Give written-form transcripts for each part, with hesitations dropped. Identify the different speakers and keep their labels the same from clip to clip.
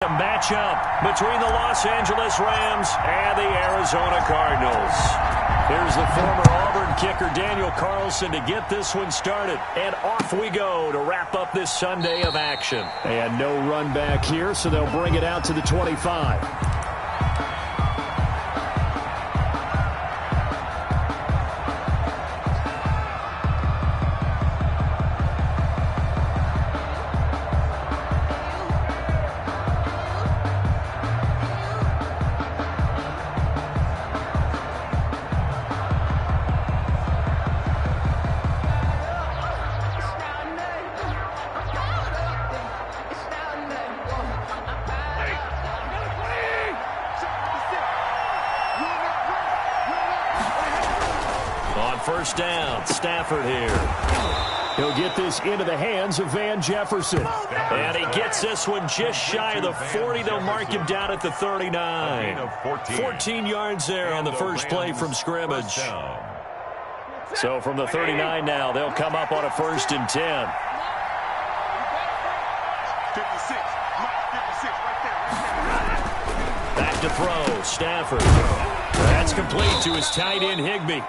Speaker 1: A matchup between the Los Angeles Rams and the Arizona Cardinals. Here's the former Auburn kicker Daniel Carlson to get this one started. And off we go to wrap up this Sunday of action. And no run back here, so they'll bring it out to the 25. First down, Stafford here. He'll get this into the hands of Van Jefferson. And he gets this one just shy of the 40. They'll mark him down at the 39. 14 yards there on the first play from scrimmage. So from the 39 now, they'll come up on a 1st and 10. Back to throw, Stafford. That's complete to his tight end, Higbee.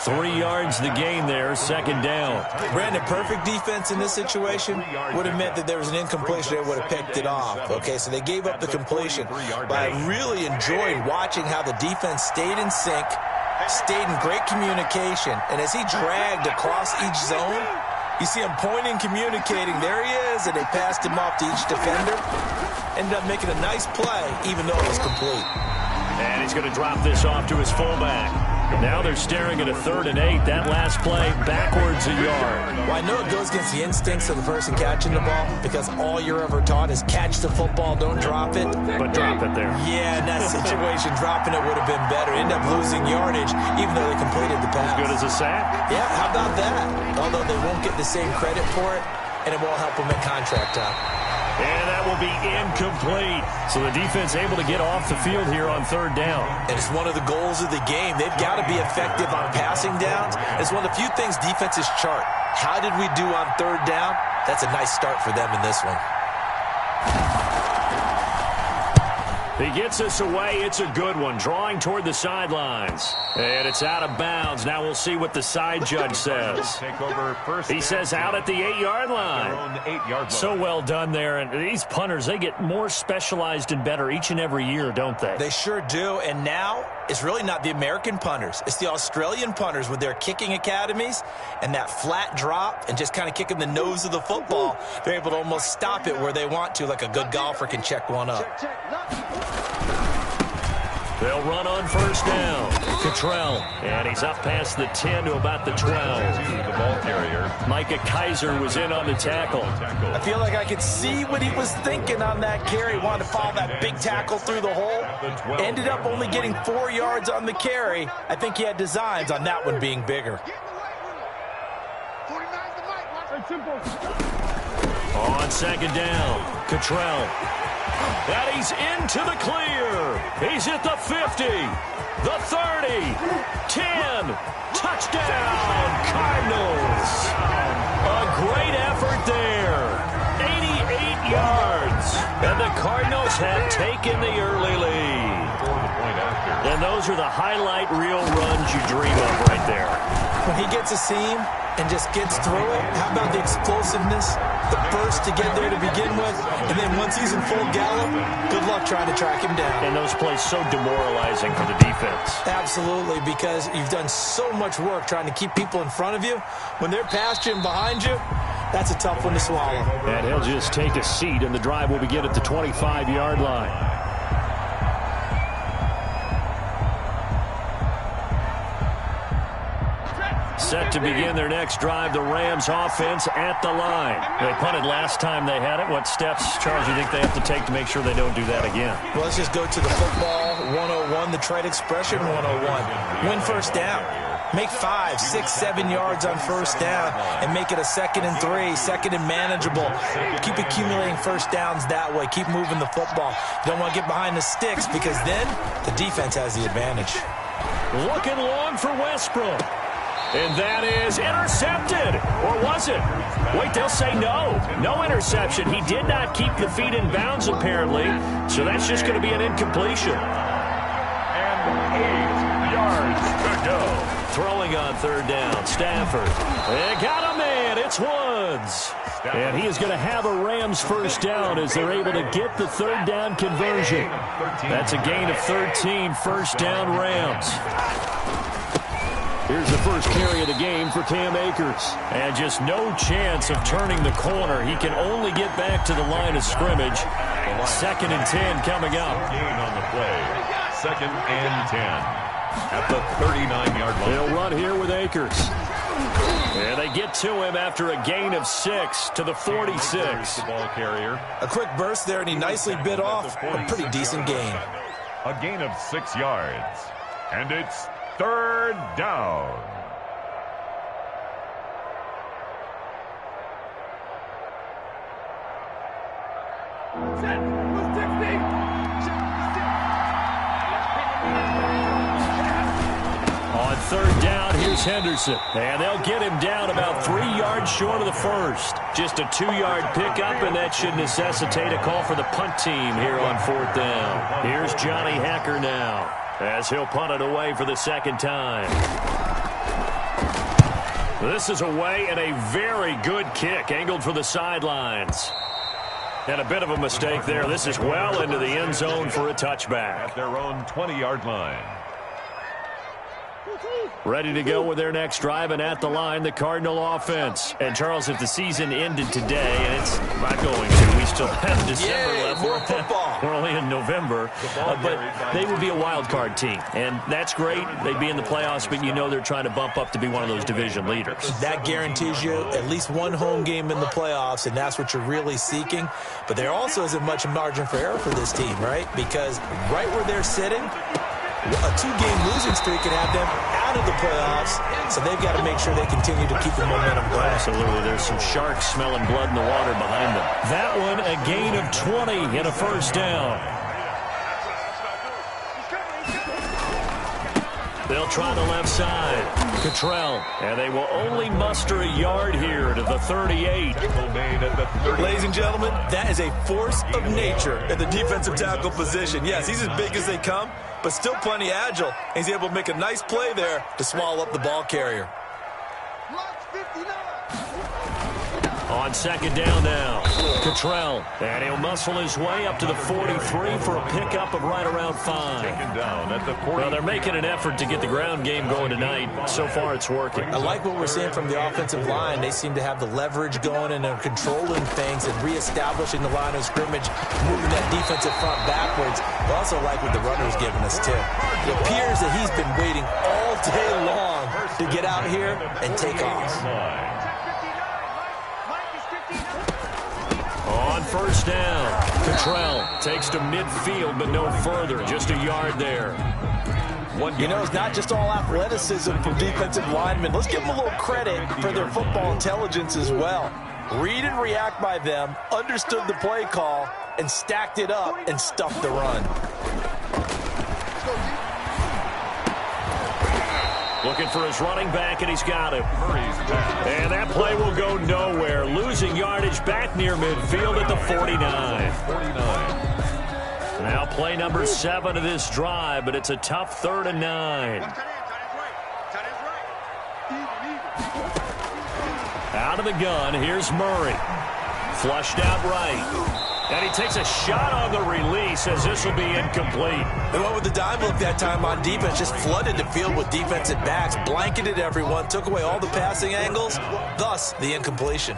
Speaker 1: 3 yards the gain there, 2nd down.
Speaker 2: Brandon, perfect defense in this situation would have meant that there was an incompletion. They would have picked it off. Okay, so they gave up the completion. But I really enjoyed watching how the defense stayed in sync, stayed in great communication. And as he dragged across each zone, you see him pointing, communicating. There he is, and they passed him off to each defender. Ended up making a nice play, even though it was complete.
Speaker 1: And he's going to drop this off to his fullback. Now they're staring at a 3rd and 8. That last play, backwards a yard.
Speaker 2: Well, I know it goes against the instincts of the person catching the ball because all you're ever taught is catch the football, don't drop it.
Speaker 1: But drop it there.
Speaker 2: Yeah, in that situation, dropping it would have been better. End up losing yardage, even though they completed the pass.
Speaker 1: As good as a sack?
Speaker 2: Yeah, how about that? Although they won't get the same credit for it, and it won't help them at contract time.
Speaker 1: And that will be incomplete. So the defense able to get off the field here on 3rd down.
Speaker 2: And it's one of the goals of the game. They've got to be effective on passing downs. It's one of the few things defenses chart. How did we do on 3rd down? That's a nice start for them in this one.
Speaker 1: He gets us away. It's a good one. Drawing toward the sidelines. And it's out of bounds. Now we'll see what the side judge says. He says out at the 8-yard line. So well done there. And these punters, they get more specialized and better each and every year, don't they?
Speaker 2: They sure do. And now it's really not the American punters. It's the Australian punters with their kicking academies and that flat drop and just kind of kicking the nose of the football. They're able to almost stop it where they want to, like a good golfer can check one up.
Speaker 1: They'll run on 1st down. Cottrell. And he's up past the 10 to about the 12.
Speaker 3: The ball carrier.
Speaker 1: Micah Kiser was in on the tackle.
Speaker 2: I feel like I could see what he was thinking on that carry. Wanted to follow that big tackle through the hole. Ended up only getting 4 yards on the carry. I think he had designs on that one being bigger.
Speaker 1: On 2nd down, Cottrell. And he's into the clear. He's at the 50, the 30, 10. Touchdown, Cardinals. A great effort there. 88 yards. And the Cardinals have taken the early lead. And those are the highlight reel runs you dream of right there.
Speaker 2: When he gets a seam and just gets through it, how about the explosiveness, the burst to get there to begin with, and then once he's in full gallop, good luck trying to track him down.
Speaker 1: And those plays so demoralizing for the defense.
Speaker 2: Absolutely, because you've done so much work trying to keep people in front of you. When they're past you and behind you, that's a tough one to swallow.
Speaker 1: And he'll just take a seat, and the drive will begin at the 25-yard line. Set to begin their next drive, the Rams offense at the line. They punted last time they had it. What steps, Charles, do you think they have to take to make sure they don't do that again?
Speaker 2: Well, let's just go to the football 101, the trade expression 101. Win 1st down. Make 5, 6, 7 yards on 1st down and make it a 2nd and 3, 2nd and manageable. Keep accumulating 1st downs that way. Keep moving the football. You don't want to get behind the sticks because then the defense has the advantage.
Speaker 1: Looking long for Westbrook. And that is intercepted. Or was it? Wait, they'll say no. No interception. He did not keep the feet in bounds, apparently. So that's just going to be an incompletion.
Speaker 3: And 8 yards to go.
Speaker 1: Throwing on third down, Stafford. They got him in. It's Woods. And he is going to have a Rams first down as they're able to get the third down conversion. That's a gain of 13, first down Rams. Here's the first carry of the game for Cam Akers. And just no chance of turning the corner. He can only get back to the line of scrimmage. 2nd and 10 coming up.
Speaker 3: Gain on the play. 2nd and 10 at the 39-yard line.
Speaker 1: They'll run here with Akers. And they get to him after a gain of 6 to the 46.
Speaker 3: The ball carrier.
Speaker 2: A quick burst there, and he nicely bit off a pretty decent gain.
Speaker 3: A gain of 6 yards. And it's 3rd down.
Speaker 1: On 3rd down, here's Henderson. And they'll get him down about 3 yards short of the first. Just a 2-yard pickup, and that should necessitate a call for the punt team here on 4th down. Here's Johnny Hacker now, as he'll punt it away for the 2nd time. This is away, and a very good kick angled for the sidelines. And a bit of a mistake there. This is well into the end zone for a touchback.
Speaker 3: At their own 20-yard line.
Speaker 1: Ready to go with their next drive, and at the line, the Cardinal offense. And, Charles, if the season ended today, and it's not going to, we still have December left.
Speaker 2: More football.
Speaker 1: We're only in November. But they would be a wild card team. And that's great. They'd be in the playoffs, but you know they're trying to bump up to be one of those division leaders.
Speaker 2: That guarantees you at least one home game in the playoffs, and that's what you're really seeking. But there also isn't much margin for error for this team, right? Because right where they're sitting, a 2-game losing streak can have them out of the playoffs, so they've got to make sure they continue to keep the momentum going.
Speaker 1: Absolutely. There's some sharks smelling blood in the water behind them. That one, a gain of 20 and a first down. They'll try the left side. Cottrell. And they will only muster a yard here to the 38.
Speaker 2: Ladies and gentlemen, that is a force of nature in the defensive tackle position. Yes, he's as big as they come, but still plenty agile. He's able to make a nice play there to swallow up the ball carrier.
Speaker 1: On 2nd down now, Cottrell. And he'll muscle his way up to the 43 for a pickup of right around 5.
Speaker 3: Down at the 40.
Speaker 1: Well, they're making an effort to get the ground game going tonight. So far, it's working.
Speaker 2: I like what we're seeing from the offensive line. They seem to have the leverage going, and they're controlling things and reestablishing the line of scrimmage, moving that defensive front backwards. I also like what the runner's giving us, too. It appears that he's been waiting all day long to get out here and take off.
Speaker 1: On 1st down, Cottrell takes to midfield, but no further. Just a yard there.
Speaker 2: You know, it's not just all athleticism from defensive linemen. Let's give them a little credit for their football intelligence as well. Read and react by them, understood the play call, and stacked it up and stuffed the run.
Speaker 1: Looking for his running back, and he's got him. And that play will go nowhere. Losing yardage back near midfield at the 49. Now play number 7 of this drive, but it's a tough 3rd and 9. Out of the gun, here's Murray. Flushed out right. And he takes a shot on the release as this will be incomplete.
Speaker 2: They went with the dime look that time on defense, just flooded the field with defensive backs, blanketed everyone, took away all the passing angles, thus the incompletion.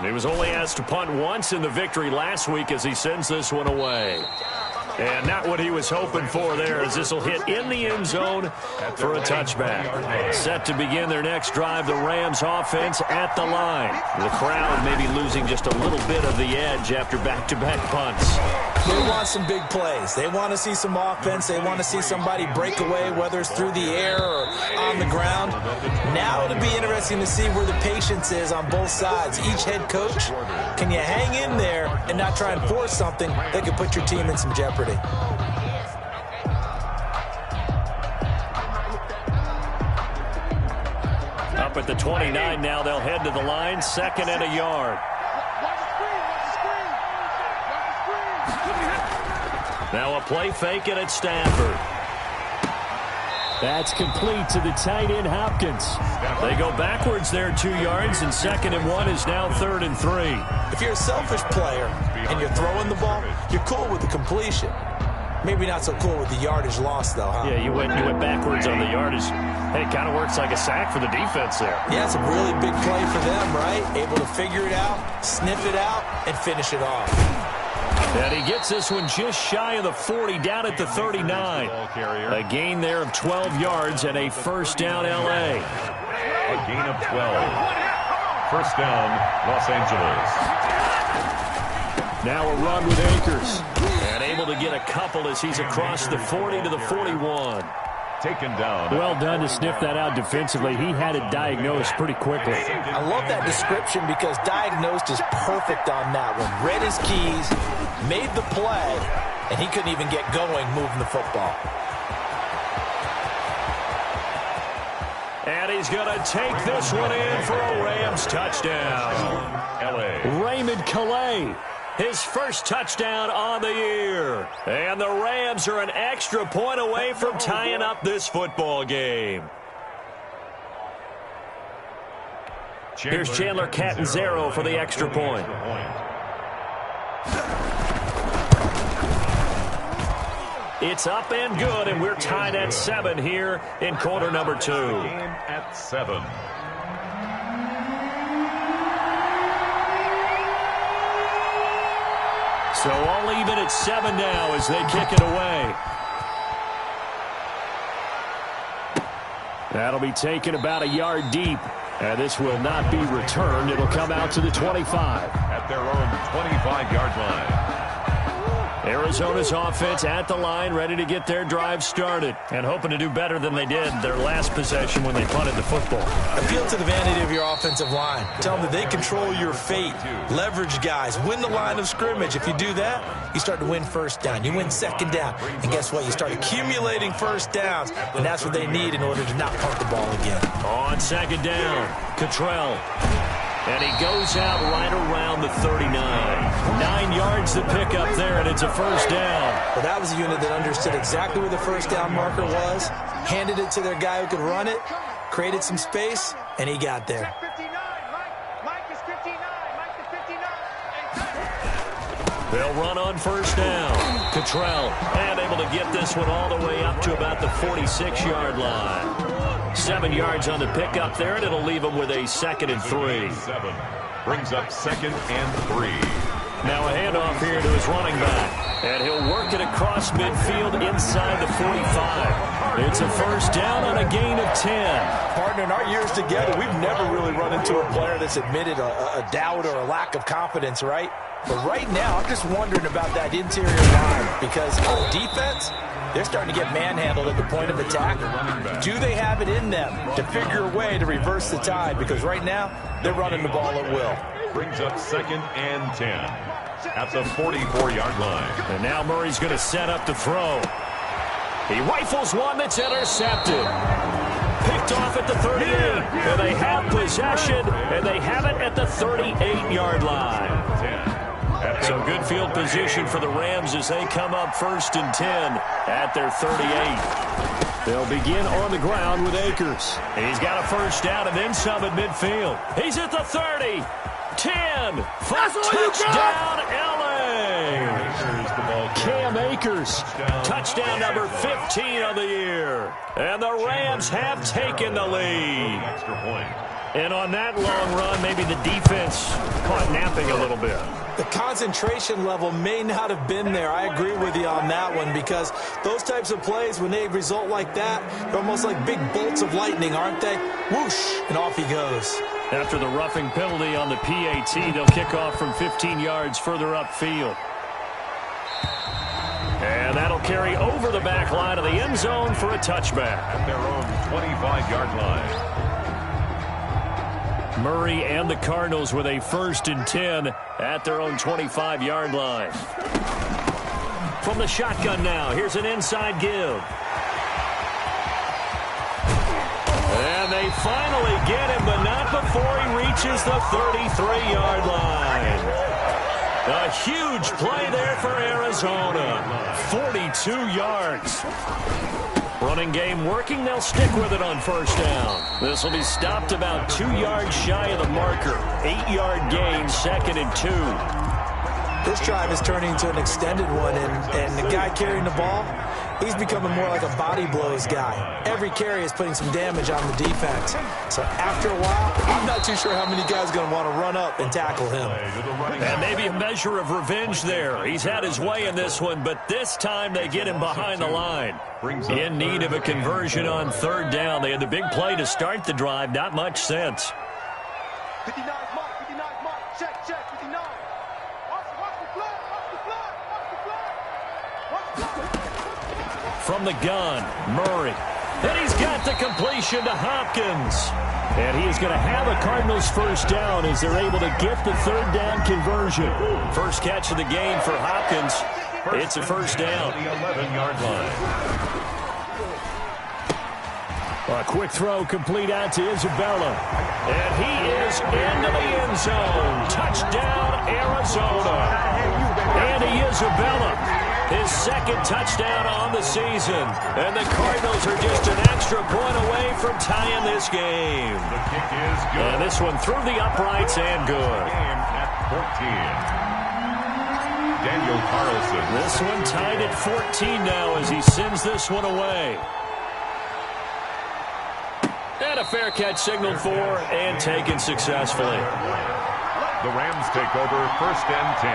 Speaker 1: He was only asked to punt once in the victory last week as he sends this one away. And not what he was hoping for there, as this will hit in the end zone for a touchback. Set to begin their next drive, the Rams offense at the line. The crowd may be losing just a little bit of the edge after back-to-back punts.
Speaker 2: They want some big plays. They want to see some offense. They want to see somebody break away, whether it's through the air or on the ground. Now it'll be interesting to see where the patience is on both sides. Each head coach, can you hang in there and not try and force something that could put your team in some jeopardy?
Speaker 1: up at the 29 now. They'll head to the line, 2nd and a yard. Now a play fake, and it's Stafford. That's complete to the tight end, Hopkins. They go backwards there 2 yards, and 2nd and 1 is now 3rd and 3.
Speaker 2: If you're a selfish player and you're throwing the ball, you're cool with the completion. Maybe not so cool with the yardage loss, though, huh?
Speaker 1: Yeah, you went backwards on the yardage. Hey, it kind of works like a sack for the defense there.
Speaker 2: Yeah, it's a really big play for them, right? Able to figure it out, sniff it out, and finish it off.
Speaker 1: And he gets this one just shy of the 40, down at the 39. A gain there of 12 yards and a first down, L.A.
Speaker 3: A gain of 12. First down, Los Angeles.
Speaker 1: Now a run with Akers. And able to get a couple as he's across the 40 to the 41.
Speaker 3: Taken down.
Speaker 1: Well done to sniff that out defensively. He had it diagnosed pretty quickly.
Speaker 2: I love that description because diagnosed is perfect on that one. Read his keys, made the play, and he couldn't even get going moving the football.
Speaker 1: And he's going to take this one in for a Rams touchdown.
Speaker 3: L.A.
Speaker 1: Raymond Calais, his first touchdown on the year. And the Rams are an extra point away from tying up this football game. Here's Chandler Catanzaro for the extra point. It's up and good, and we're tied at 7 here in quarter number 2.
Speaker 3: Game at 7.
Speaker 1: So all even at 7 now as they kick it away. That'll be taken about a yard deep. And this will not be returned. It'll come out to the 25.
Speaker 3: At their own 25-yard line.
Speaker 1: Arizona's offense at the line, ready to get their drive started. And hoping to do better than they did their last possession when they punted the football.
Speaker 2: Appeal to the vanity of your offensive line. Tell them that they control your fate. Leverage guys. Win the line of scrimmage. If you do that, you start to win first down. You win second down. And guess what? You start accumulating first downs. And that's what they need in order to not punt the ball again.
Speaker 1: On second down, Cottrell. And he goes out right around the 39. 9 yards to pick up there, and it's a first down.
Speaker 2: Well, that was a unit that understood exactly where the first down marker was, handed it to their guy who could run it, created some space, and he got there.
Speaker 1: They'll run on first down. Cottrell, and able to get this one all the way up to about the 46-yard line. 7 yards on the pickup there, and it'll leave him with a 2nd and 3.
Speaker 3: 7 brings up 2nd and 3.
Speaker 1: Now a handoff here to his running back, and he'll work it across midfield inside the 45. It's a first down on a gain of 10.
Speaker 2: Partner, in our years together, we've never really run into a player that's admitted a doubt or a lack of confidence, right? But right now, I'm just wondering about that interior line because on defense, they're starting to get manhandled at the point of attack. Do they have it in them to figure a way to reverse the tide? Because right now, they're running the ball at will.
Speaker 3: Brings up 2nd and 10 at the 44-yard line.
Speaker 1: And now Murray's going to set up to throw. He rifles one that's intercepted. Picked off at the 38. And they have possession, and they have it at the 38-yard line. So good field position for the Rams as they come up 1st and 10 at their 38. They'll begin on the ground with Akers. He's got a first down and then some at midfield. He's at the 30, 10, touchdown L.A. Cam Akers, touchdown number 15 of the year. And the Rams have taken the lead.
Speaker 3: Extra point.
Speaker 1: And on that long run, maybe the defense caught napping a little bit.
Speaker 2: The concentration level may not have been there. I agree with you on that one because those types of plays, when they result like that, they're almost like big bolts of lightning, aren't they? Whoosh, and off he goes.
Speaker 1: After the roughing penalty on the PAT, they'll kick off from 15 yards further upfield. And that'll carry over the back line of the end zone for a touchback.
Speaker 3: At their own 25-yard line.
Speaker 1: Murray and the Cardinals with a 1st and 10 at their own 25-yard line. From the shotgun now, here's an inside give. And they finally get him, but not before he reaches the 33-yard line. A huge play there for Arizona. 42 yards. Running game working. They'll stick with it on first down. This will be stopped about 2 yards shy of the marker. 8-yard gain, 2nd and 2.
Speaker 2: This drive is turning into an extended one, and the guy carrying the ball, he's becoming more like a body blows guy. Every carry is putting some damage on the defense. So after a while, I'm not too sure how many guys are going to want to run up and tackle him.
Speaker 1: And maybe a measure of revenge there. He's had his way in this one, but this time they get him behind the line. In need of a conversion on third down. They had the big play to start the drive. Not much sense.
Speaker 4: 59 mark, check, 59. Watch the flag.
Speaker 1: From the gun, Murray. And he's got the completion to Hopkins. And he is going to have a Cardinals first down as they're able to get the third down conversion. First catch of the game for Hopkins. It's a first down.
Speaker 3: The 11-yard line.
Speaker 1: A quick throw complete out to Isabella. And he is into the end zone. Touchdown, Arizona. Andy Isabella, his second touchdown on the season. And the Cardinals are just an extra point away from tying this game.
Speaker 3: The kick is good.
Speaker 1: And this one through the uprights and good.
Speaker 3: Game at 14. Daniel Carlson.
Speaker 1: This one tied at 14 now as he sends this one away. And a fair catch signaled for and taken successfully.
Speaker 3: The Rams take over 1st and 10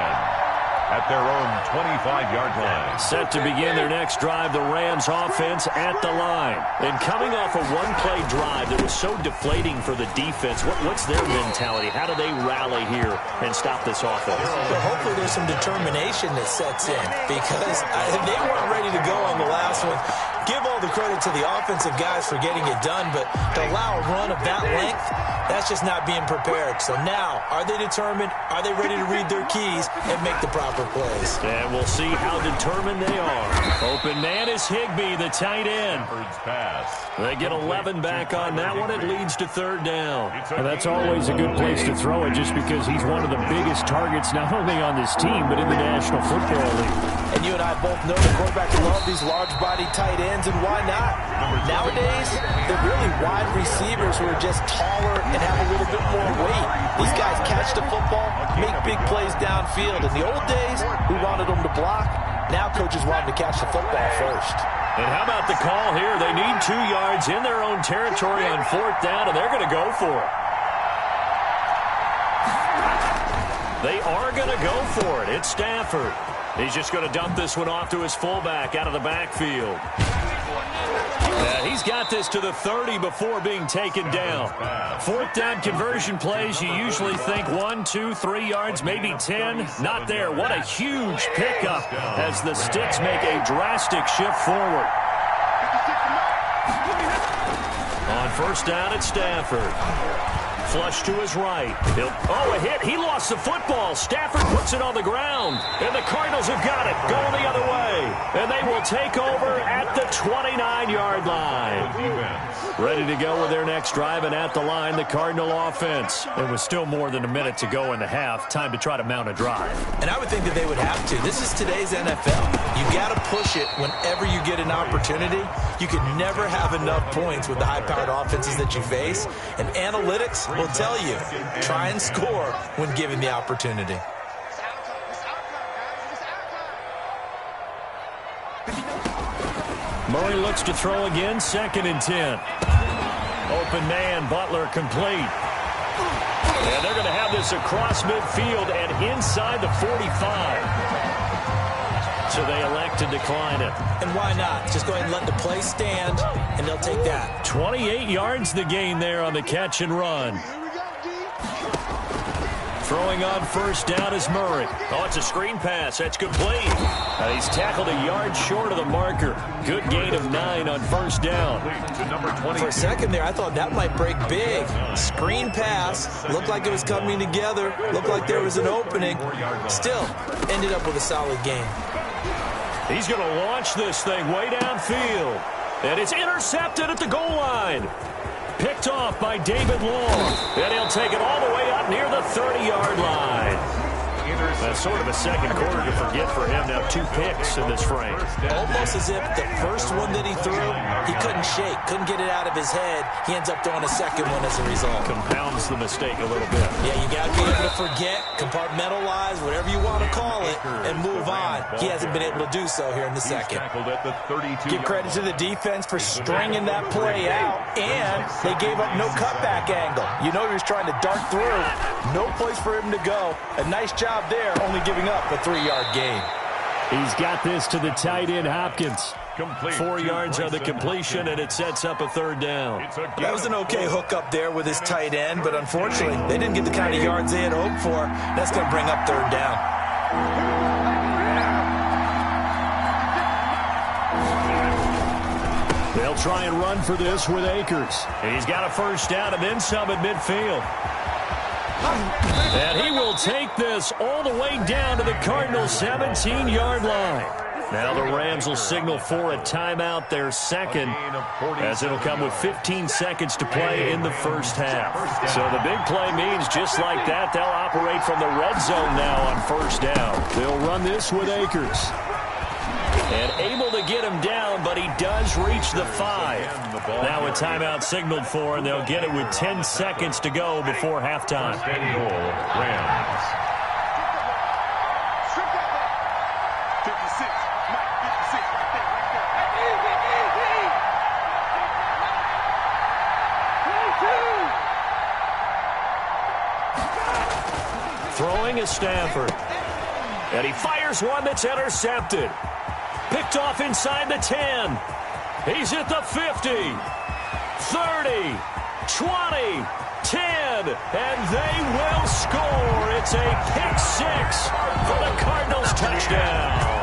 Speaker 3: at their own 25-yard line.
Speaker 1: Set to begin their next drive, the Rams offense at the line. And coming off a one-play drive that was so deflating for the defense, what's their mentality? How do they rally here and stop this offense?
Speaker 2: Well, hopefully there's some determination that sets in because they weren't ready to go on the last one. Give all the credit to the offensive guys for getting it done, but to allow a run of that length, that's just not being prepared. So now, are they determined? Are they ready to read their keys and make the proper plays?
Speaker 1: And we'll see how determined they are. Open man is Higbee, the tight end. They get 11 back on that one. It leads to third down.
Speaker 5: And that's always a good place to throw it just because he's one of the biggest targets not only on this team but in the National Football League.
Speaker 2: And you and I both know the quarterback love these large-body tight ends, and why not? Nowadays, they're really wide receivers who are just taller and have a little bit more weight. These guys catch the football, make big plays downfield. In the old days, we wanted them to block. Now coaches want them to catch the football first.
Speaker 1: And how about the call here? They need 2 yards in their own territory on fourth down, and they're going to go for it. They are going to go for it. It's Stafford. He's just going to dump this one off to his fullback out of the backfield. And he's got this to the 30 before being taken down. Fourth down conversion plays, you usually think 1, 2, 3 yards, maybe 10. Not there. What a huge pickup as the Sticks make a drastic shift forward. On first down, it's Stafford. Flush to his right. A hit. He lost the football. Stafford puts it on the ground. And the Cardinals have got it. Going the other way. And they will take over at the 29-yard line. Ready to go with their next drive, and at the line, the Cardinal offense. It was still more than a minute to go in the half. Time to try to mount a drive.
Speaker 2: And I would think that they would have to. This is today's NFL. You got to push it whenever you get an opportunity. You can never have enough points with the high-powered offenses that you face. And analytics will tell you, try and score when given the opportunity.
Speaker 1: Murray looks to throw again, 2nd and 10. Open man, Butler complete. And they're going to have this across midfield and inside the 45. So they elect to decline it.
Speaker 2: And why not? Just go ahead and let the play stand, and they'll take that.
Speaker 1: 28 yards the gain there on the catch and run. Throwing on first down is Murray. Oh, it's a screen pass. That's complete. He's tackled a yard short of the marker. Good gain of 9 on first down.
Speaker 2: For a second there, I thought that might break big. Screen pass. Looked like it was coming together. Looked like there was an opening. Still, ended up with a solid gain.
Speaker 1: He's going to launch this thing way downfield. And it's intercepted at the goal line. Picked off by David Long. And he'll take it all the way up near the 30-yard line. That's sort of a second quarter to forget for him. Now 2 picks in this frame.
Speaker 2: Almost as if the first one that he threw, he couldn't shake, couldn't get it out of his head. He ends up throwing a second one as a result.
Speaker 1: Compounds the mistake a little bit.
Speaker 2: Yeah, you got to be able to forget, compartmentalize, whatever you want to call it, and move on. He hasn't been able to do so here in the second. Give credit to the defense for stringing that play out, and they gave up no cutback angle. You know he was trying to dart through. No place for him to go. A nice job there, only giving up a 3-yard gain.
Speaker 5: He's got this to the tight end, Hopkins.
Speaker 1: 4 yards on the completion, and it sets up a 3rd down.
Speaker 2: That was an okay hook up there with his tight end, but unfortunately, they didn't get the kind of yards they had hoped for. That's going to bring up 3rd down.
Speaker 5: They'll try and run for this with Akers.
Speaker 1: And he's got a 1st down and then some at midfield. And he will take this all the way down to the Cardinals' 17-yard line. Now the Rams will signal for a timeout, their second, as it'll come with 15 seconds to play in the first half. So the big play means just like that, they'll operate from the red zone now on 1st down.
Speaker 5: They'll run this with Akers.
Speaker 1: And able to get him down, but he does reach the 5. Now a timeout signaled for, and they'll get it with 10 seconds to go before halftime.
Speaker 3: Rams.
Speaker 1: Throwing is Stafford. And he fires one that's intercepted. Picked off inside the 10. He's at the 50, 30, 20, 10, and they will score. It's a pick 6 for the Cardinals touchdown.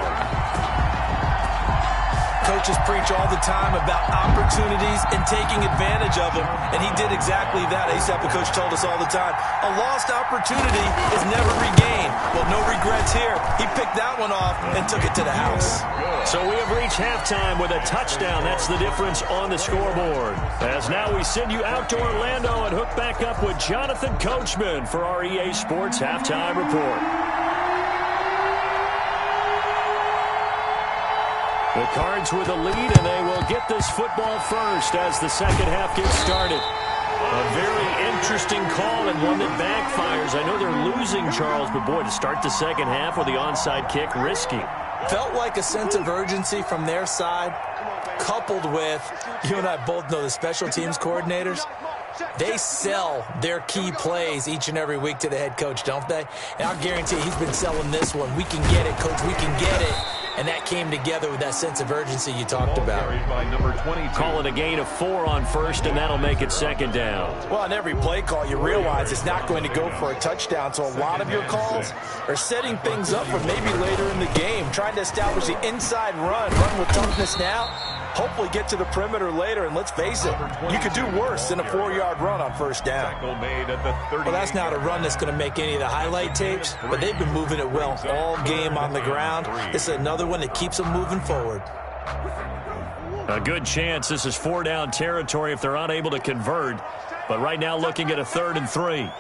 Speaker 2: Coaches preach all the time about opportunities and taking advantage of them, and he did exactly that. ASAP, the coach, told us all the time, a lost opportunity is never regained. Well, no regrets here. He picked that one off and took it to the house.
Speaker 1: So we have reached halftime with a touchdown. That's the difference on the scoreboard. As now we send you out to Orlando and hook back up with Jonathan Coachman for our EA Sports Halftime Report. The Cards with the lead, and they will get this football first as the second half gets started. A very interesting call and one that backfires. I know they're losing, Charles, but boy, to start the second half with the onside kick, risky.
Speaker 2: Felt like a sense of urgency from their side, coupled with, you and I both know the special teams coordinators, they sell their key plays each and every week to the head coach, don't they? And I'll guarantee he's been selling this one. We can get it, coach, we can get it. And that came together with that sense of urgency you talked about.
Speaker 1: Call it a gain of 4 on 1st, and that'll make it 2nd down.
Speaker 2: Well, on every play call, you realize it's not going to go for a touchdown. So a lot of your calls are setting things up for maybe later in the game, trying to establish the inside run with toughness now, hopefully get to the perimeter later. And let's face it, you could do worse than a 4-yard run on 1st down. Well, that's not a run that's going to make any of the highlight tapes, but they've been moving it well all game on the ground. This is another one that keeps them moving forward.
Speaker 1: A good chance this is 4-down territory if they're unable to convert. But right now looking at a 3rd and 3.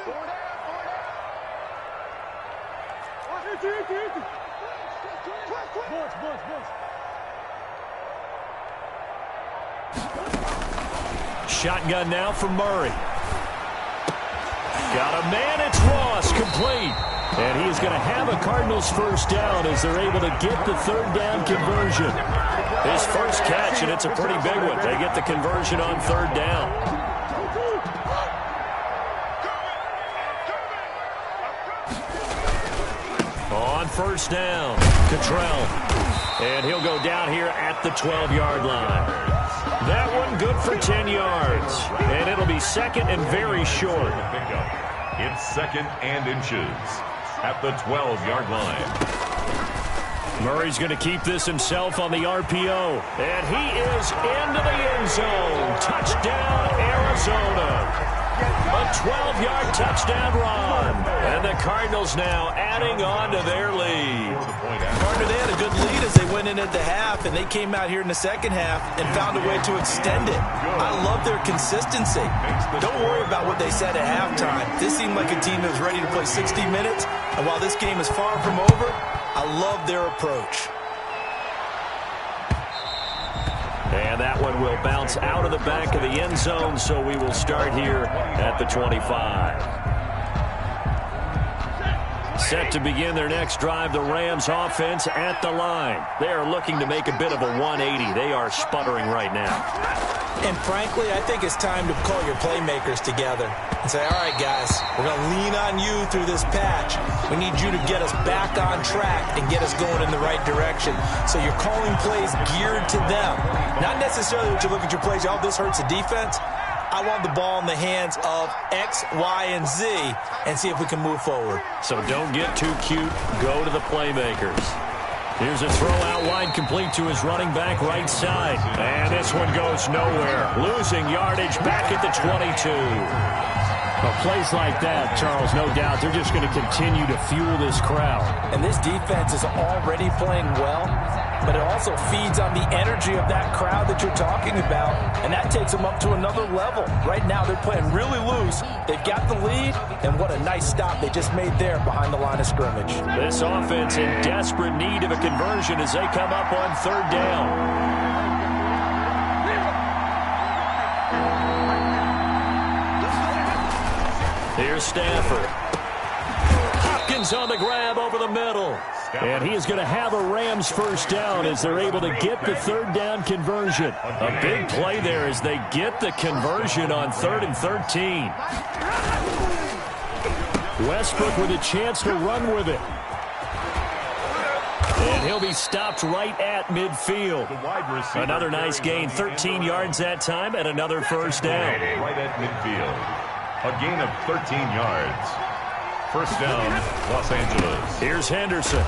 Speaker 1: Shotgun now from Murray. Got a man, it's Ross, complete. And he is going to have a Cardinals 1st down as they're able to get the 3rd down conversion. His first catch, and it's a pretty big one. They get the conversion on 3rd down. On 1st down, Cottrell. And he'll go down here at the 12-yard line. That one good for 10 yards. And it'll be 2nd and very short.
Speaker 3: It's 2nd and inches at the 12-yard line.
Speaker 1: Murray's going to keep this himself on the RPO. And he is into the end zone. Touchdown, Arizona. A 12-yard touchdown run. And the Cardinals now adding on to their lead.
Speaker 2: Partner, they had a good lead as they went in at the half, and they came out here in the second half and found a way to extend it. I love their consistency. Don't worry about what they said at halftime. This seemed like a team that was ready to play 60 minutes, and while this game is far from over, I love their approach.
Speaker 1: And that one will bounce out of the back of the end zone, so we will start here at the 25. Set to begin their next drive, the Rams offense at the line. They are looking to make a bit of a 180. They are sputtering right now.
Speaker 2: And frankly, I think it's time to call your playmakers together and say, all right, guys, we're going to lean on you through this patch. We need you to get us back on track and get us going in the right direction. So you're calling plays geared to them. Not necessarily that you look at your plays, oh, this hurts the defense. I want the ball in the hands of X, Y, and Z and see if we can move forward.
Speaker 1: So don't get too cute. Go to the playmakers. Here's a throw out wide, complete to his running back right side. And this one goes nowhere. Losing yardage back at the 22.
Speaker 5: Well, plays like that, Charles, no doubt, they're just going to continue to fuel this crowd.
Speaker 2: And this defense is already playing well, but it also feeds on the energy of that crowd that you're talking about, and that takes them up to another level. Right now, they're playing really loose. They've got the lead, and what a nice stop they just made there behind the line of scrimmage.
Speaker 1: This offense in desperate need of a conversion as they come up on third down. Here's Stafford. Hopkins on the grab over the middle. And he is going to have a Rams first down as they're able to get the third down conversion. A big play there as they get the conversion on 3rd and 13. Westbrook with a chance to run with it. And he'll be stopped right at midfield. Another nice gain, 13 yards that time, and another first down.
Speaker 3: Right at midfield. A gain of 13 yards. First down, Los Angeles.
Speaker 1: Here's Henderson.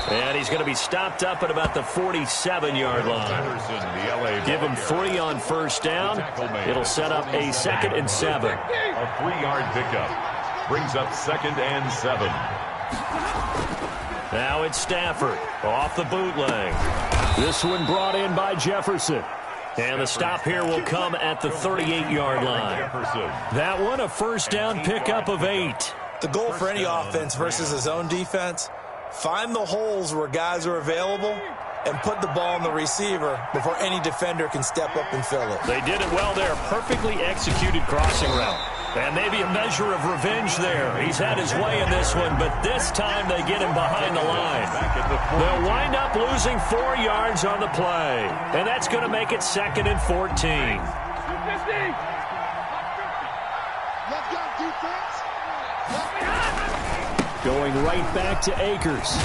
Speaker 1: And he's going to be stopped up at about the 47-yard line.
Speaker 3: Henderson, the LA
Speaker 1: Give him 3 on first down. It'll set up a 2nd and 7.
Speaker 3: A 3-yard pickup. Brings up 2nd and 7.
Speaker 1: Now it's Stafford off the bootleg. This one brought in by Jefferson. And the stop here will come at the 38-yard line. That one a first down pickup of 8.
Speaker 2: The goal for any offense versus his own defense, find the holes where guys are available and put the ball on the receiver before any defender can step up and fill it.
Speaker 1: They did it well there. Perfectly executed crossing route. And maybe a measure of revenge there. He's had his way in this one, but this time they get him behind the line. They'll wind up losing 4 yards on the play. And that's going to make it 2nd and 14. Going right back to Akers.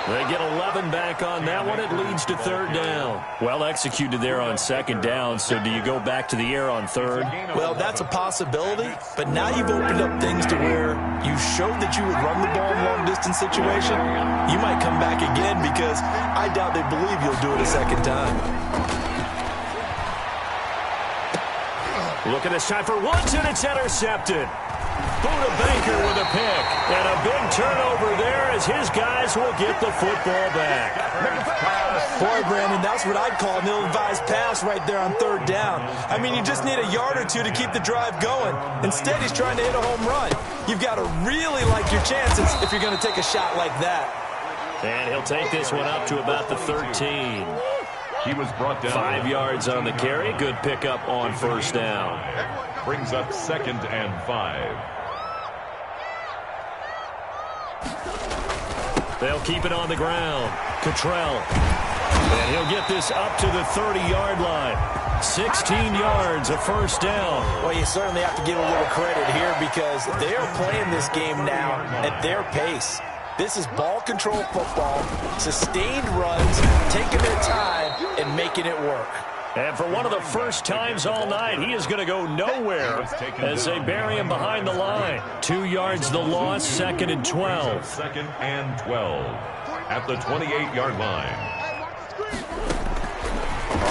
Speaker 1: They get 11 back on that one. It leads to third down. Well executed there on second down. So do you go back to the air on third?
Speaker 2: Well, that's a possibility. But now you've opened up things to where you showed that you would run the ball in long-distance situation. You might come back again because I doubt they believe you'll do it a second time.
Speaker 1: Look at this time for Woods, and it's intercepted. Buda Baker with a pick. And a big turnover there as his guys will get the football back.
Speaker 2: Boy, Brandon, that's what I'd call an ill-advised pass right there on third down. I mean, you just need a yard or two to keep the drive going. Instead, he's trying to hit a home run. You've got to really like your chances if you're going to take a shot like that.
Speaker 1: And he'll take this one up to about the 13.
Speaker 3: He was brought down. 5
Speaker 1: yards on the carry. Good pickup on first down.
Speaker 3: Brings up 2nd and 5.
Speaker 1: They'll keep it on the ground. Cottrell. And he'll get this up to the 30-yard line. 16 yards, a first down.
Speaker 2: Well, you certainly have to give a little credit here because they are playing this game now at their pace. This is ball control football, sustained runs, taking their time, and making it work.
Speaker 1: And for one of the first times all night, he is going to go nowhere as they bury him behind the line. 2 yards the loss, 2nd and 12.
Speaker 3: 2nd and 12 at the 28-yard line.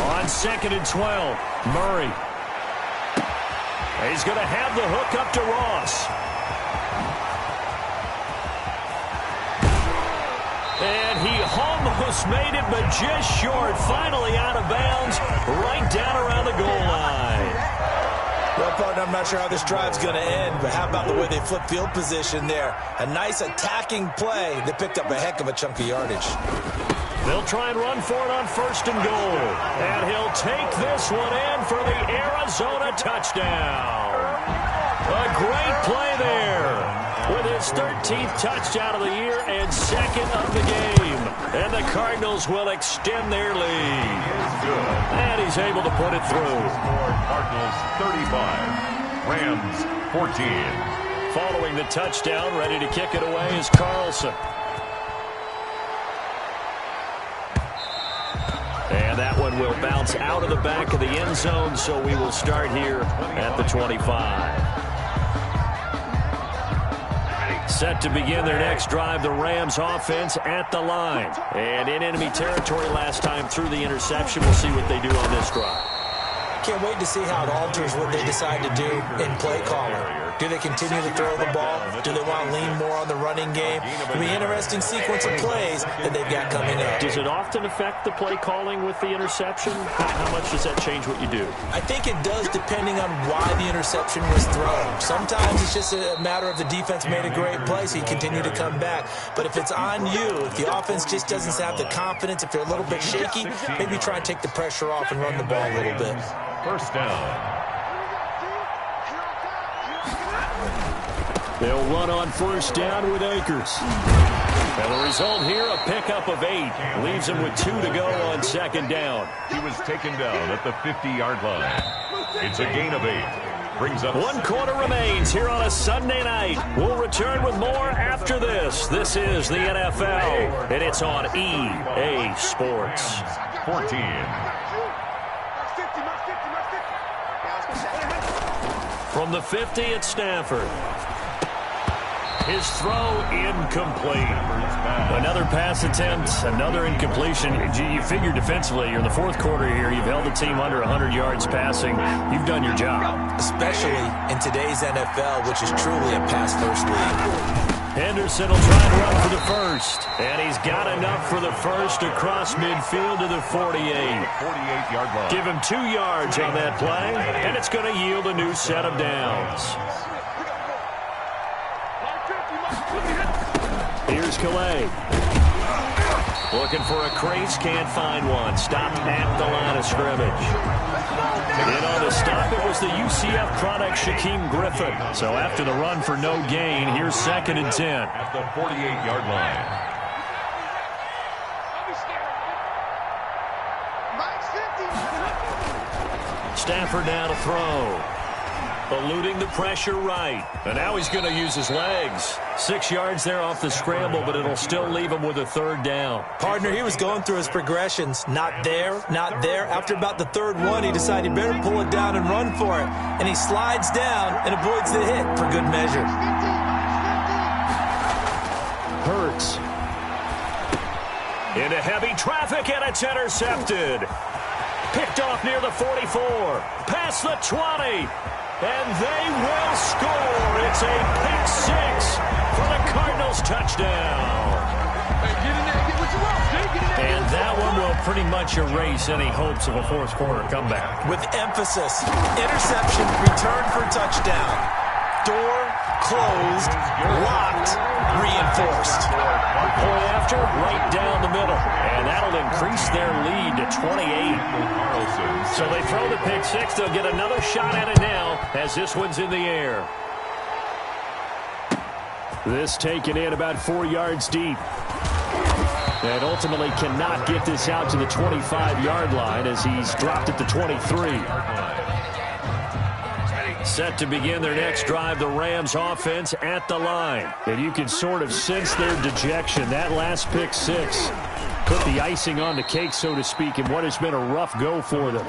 Speaker 1: On 2nd and 12, Murray. He's going to have the hook up to Ross. And he almost made it, but just short. Finally out of bounds, right down around the goal line.
Speaker 2: Well, partner, I'm not sure how this drive's going to end, but how about the way they flip field position there? A nice attacking play. They picked up a heck of a chunk of yardage.
Speaker 1: They'll try and run for it on 1st and goal. And he'll take this one in for the Arizona touchdown. A great play there with his 13th touchdown of the year and 2nd of the game. And the Cardinals will extend their lead. And he's able to put it through.
Speaker 3: Cardinals 35, Rams 14.
Speaker 1: Following the touchdown, ready to kick it away is Carlson. And that one will bounce out of the back of the end zone, so we will start here at the 25. Set to begin their next drive, the Rams offense at the line. And in enemy territory last time through the interception. We'll see what they do on this drive.
Speaker 2: Can't wait to see how it alters what they decide to do in play calling. Do they continue to throw the ball? Do they want to lean more on the running game? It'll be an interesting sequence of plays that they've got coming up.
Speaker 1: Does it often affect the play calling with the interception? How much does that change what you do?
Speaker 2: I think it does, depending on why the interception was thrown. Sometimes it's just a matter of the defense made a great play, so you continue to come back. But if it's on you, if the offense just doesn't have the confidence, if they're a little bit shaky, maybe try and take the pressure off and run the ball a little bit.
Speaker 3: 1st down.
Speaker 1: They'll run on 1st down with Akers. And the result here, a pickup of 8. Leaves him with 2 to go on 2nd down.
Speaker 3: He was taken down at the 50-yard line. It's a gain of 8. Brings up
Speaker 1: 1 quarter remains here on a Sunday night. We'll return with more after this. This is the NFL, and it's on EA Sports.
Speaker 3: 14.
Speaker 1: From the 50 at Stafford. His throw incomplete. Another pass attempt, another incompletion. You figure defensively, you're in the 4th quarter here. You've held the team under 100 yards passing. You've done your job.
Speaker 2: Especially in today's NFL, which is truly a pass-first league.
Speaker 1: Henderson will try and run for the 1st. And he's got enough for the 1st across midfield to the 48.
Speaker 3: 48-yard line.
Speaker 1: Give him 2 yards on that play, and it's going to yield a new set of downs. Here's Calais. Looking for a crease, can't find one. Stopped at the line of scrimmage. And on the stop, it was the UCF product, Shaquem Griffin. So after the run for no gain, here's 2nd and 10.
Speaker 3: At the 48-yard line.
Speaker 1: Stafford now to throw. Eluding the pressure right. And now he's going to use his legs. 6 yards there off the scramble, but it'll still leave him with a 3rd down.
Speaker 2: Partner, he was going through his progressions. Not there, not there. After about the 3rd one, he decided he better pull it down and run for it. And he slides down and avoids the hit for good measure.
Speaker 1: Hurts. Into heavy traffic, and it's intercepted. Picked off near the 44. Past the 20. And they will score. It's a pick 6 for the Cardinals touchdown. And that one will pretty much erase any hopes of a 4th quarter comeback.
Speaker 2: With emphasis, interception, return for touchdown. Door closed, locked, reinforced.
Speaker 1: Point after, right down the middle. And that'll increase their lead to 28. So they throw the pick 6. They'll get another shot at it now as this one's in the air. This taken in about 4 yards deep. And ultimately cannot get this out to the 25-yard line as he's dropped at the 23. Set to begin their next drive, the Rams offense at the line. And you can sort of sense their dejection. That last pick 6 put the icing on the cake, so to speak, in what has been a rough go for them.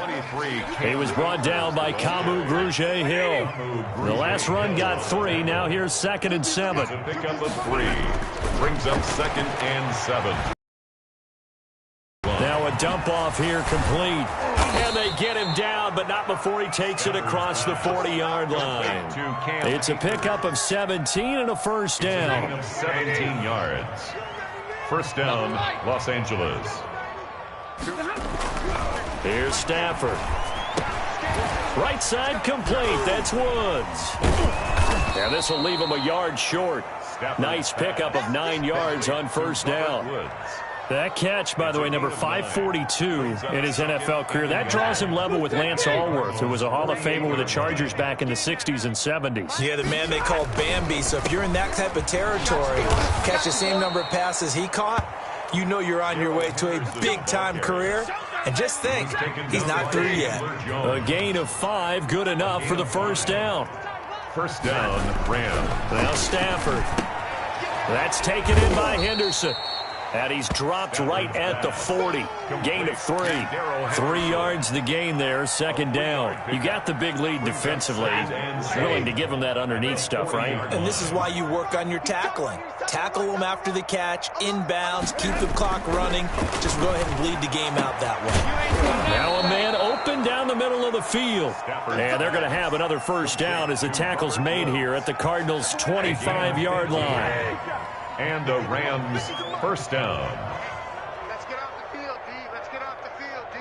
Speaker 1: He was brought down by Kamu Grugier-Hill. The last run got 3. Now here's 2nd and 7.
Speaker 3: Pick up a 3. Brings up 2nd and 7.
Speaker 1: Now a dump off here complete. And they get him down, but not before he takes it across the 40-yard line. It's a pickup of 17 and a first down.
Speaker 3: 17 yards. First down, Los Angeles.
Speaker 1: Here's Stafford. Right side complete. That's Woods. Yeah, this will leave him a yard short. Nice pickup of 9 yards on first down. That catch, by the way, number 542 in his NFL career, that draws him level with Lance Allworth, who was a Hall of Famer with the Chargers back in the 60s and 70s.
Speaker 2: Yeah, the man they called Bambi. So if you're in that type of territory, catch the same number of passes he caught, you know you're on your way to a big-time career. And just think, he's not through yet.
Speaker 1: A gain of 5, good enough for the first down.
Speaker 3: First down, Rams.
Speaker 1: Now Stafford. That's taken in by Henderson. And he's dropped right at the 40. Gain of 3. 3 yards the gain there, second down. You got the big lead defensively. Willing to give him that underneath stuff, right?
Speaker 2: And this is why you work on your tackling. Tackle them after the catch, inbounds, keep the clock running. Just go ahead and bleed the game out that way.
Speaker 1: Now a man open down the middle of the field. And they're going to have another first down as the tackle's made here at the Cardinals' 25-yard line.
Speaker 3: And a Rams first down.
Speaker 4: Let's get off the field, D. Let's get off the field, D.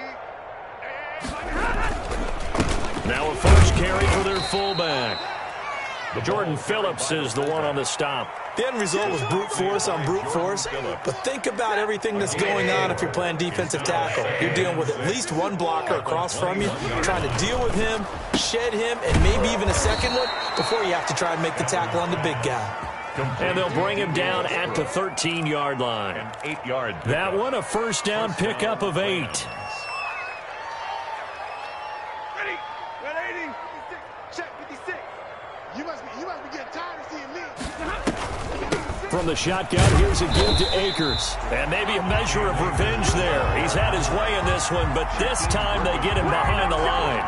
Speaker 1: Now a first carry for their fullback. Jordan Phillips is the one on the stop.
Speaker 2: The end result was brute force on brute force. But think about everything that's going on if you're playing defensive tackle. You're dealing with at least one blocker across from you, trying to deal with him, shed him, and maybe even a second one before you have to try and make the tackle on the big guy.
Speaker 1: And they'll bring him down at the 13-yard line.
Speaker 3: An 8-yard.
Speaker 1: That one a first down pickup of 8.
Speaker 4: Ready? Ready? Check 56. You must be getting tired of seeing me.
Speaker 1: From the shotgun, here's a give to Akers. And maybe a measure of revenge there. He's had his way in this one, but this time they get him behind the line.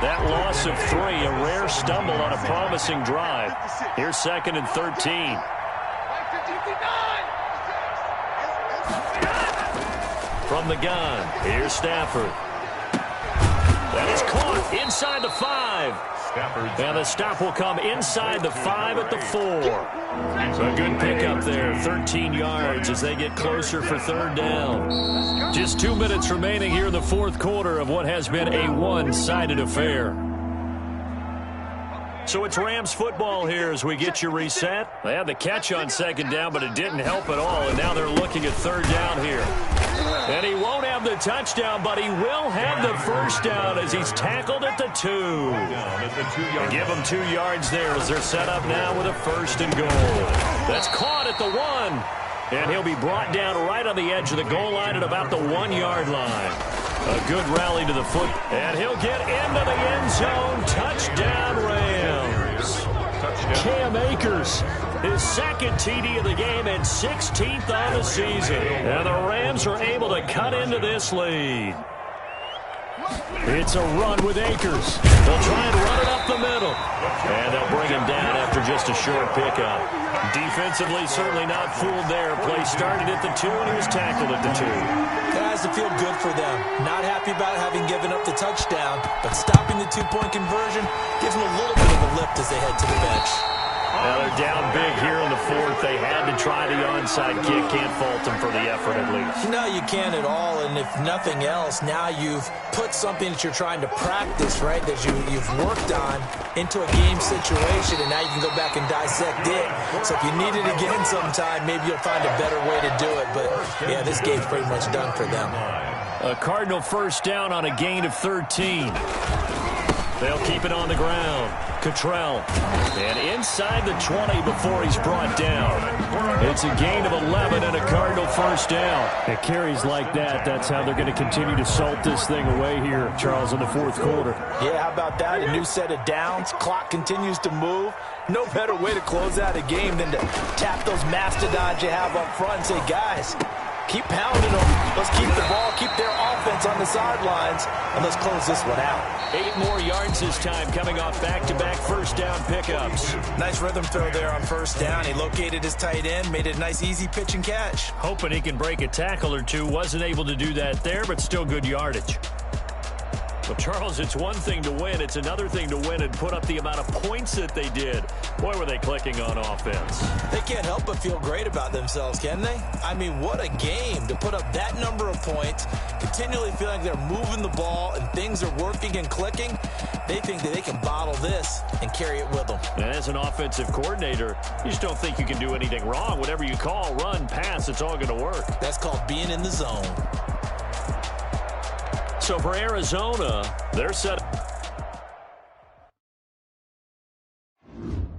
Speaker 1: That loss of 3, a rare stumble on a promising drive. Here's second and 13. From the gun, here's Stafford. That is caught inside the 5. And the stop will come inside the 5 at the 4. So a good pickup there, 13 yards as they get closer for third down. Just 2 minutes remaining here in the fourth quarter of what has been a one-sided affair. So it's Rams football here as we get you reset. They had the catch on second down, but it didn't help at all, and now they're looking at third down here. And he won't have the touchdown, but he will have the first down as he's tackled at the 2. And give him 2 yards there as they're set up now with a first and goal. That's caught at the 1. And he'll be brought down right on the edge of the goal line at about the 1-yard line. A good rally to the foot. And he'll get into the end zone. Touchdown, Rams. Cam Akers, his second TD of the game and 16th on the season. And the Rams are able to cut into this lead. It's a run with Akers. They'll try and run it up the middle. And they'll bring him down after just a short pickup. Defensively, certainly not fooled there. Play started at the 2 and he was tackled at the 2.
Speaker 2: That has to feel good for them. Not happy about having given up the touchdown, but stopping the 2-point conversion gives them a little bit of a lift as they head to the bench.
Speaker 1: Now they're down big here in the fourth. They had to try the onside kick. Can't fault them for the effort at least.
Speaker 2: No, you can't at all. And if nothing else, now you've put something that you're trying to practice, right, that you've worked on into a game situation, and now you can go back and dissect it. So if you need it again sometime, maybe you'll find a better way to do it. But, yeah, this game's pretty much done for them.
Speaker 1: A Cardinal first down on a gain of 13. They'll keep it on the ground. Cottrell. And inside the 20 before he's brought down. It's a gain of 11 and a Cardinal first down. It carries like that. That's how they're going to continue to salt this thing away here, Charles, in the fourth quarter.
Speaker 2: Yeah, how about that? A new set of downs. Clock continues to move. No better way to close out a game than to tap those mastodons you have up front and say, guys, Keep pounding them. Let's keep the ball, keep their offense on the sidelines, and let's close this one out.
Speaker 1: 8 more yards this time, coming off back-to-back first down pickups.
Speaker 2: Nice rhythm throw there on first down. He located his tight end, made it a nice, easy pitch and catch.
Speaker 5: Hoping he can break a tackle or two. Wasn't able to do that there, but still good yardage.
Speaker 1: Well, Charles, it's one thing to win. It's another thing to win and put up the amount of points that they did. Boy, were they clicking on offense.
Speaker 2: They can't help but feel great about themselves, can they? I mean, what a game to put up that number of points, continually feeling like they're moving the ball and things are working and clicking. They think that they can bottle this and carry it with them.
Speaker 1: And as an offensive coordinator, you just don't think you can do anything wrong. Whatever you call, run, pass, it's all going to work.
Speaker 2: That's called being in the zone.
Speaker 1: So for Arizona, they're set.